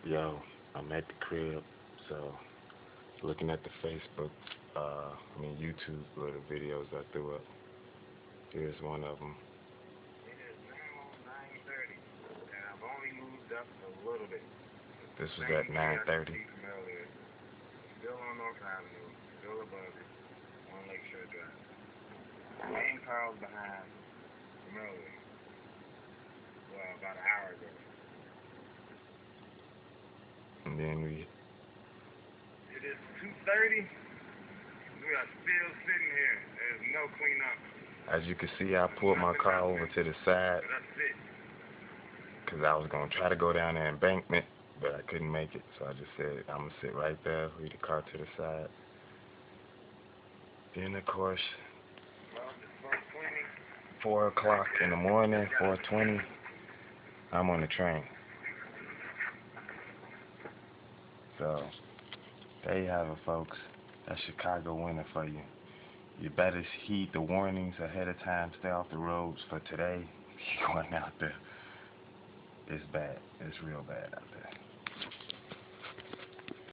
Yo, I'm at the crib, so looking at the Facebook, YouTube little videos I threw up. Here's one of them. It is now 9:30, and I've only moved up a little bit. This was at 9:30. Still on North Avenue, still above it, on Lakeshore Drive. Main car was behind from earlier. Well, about an hour ago. And then it is 2:30. We are still sitting here. There's no cleanup. As you can see, I pulled my car over to the side because I was going to try to go down the embankment, but I couldn't make it. So I just said, I'm going to sit right there, leave the car to the side. Then, of course, 4 o'clock in the morning, 4:20, I'm on the train. So, there you have it, folks. That's Chicago winter for you. You better heed the warnings ahead of time. Stay off the roads for today. Going out there, it's bad. It's real bad out there.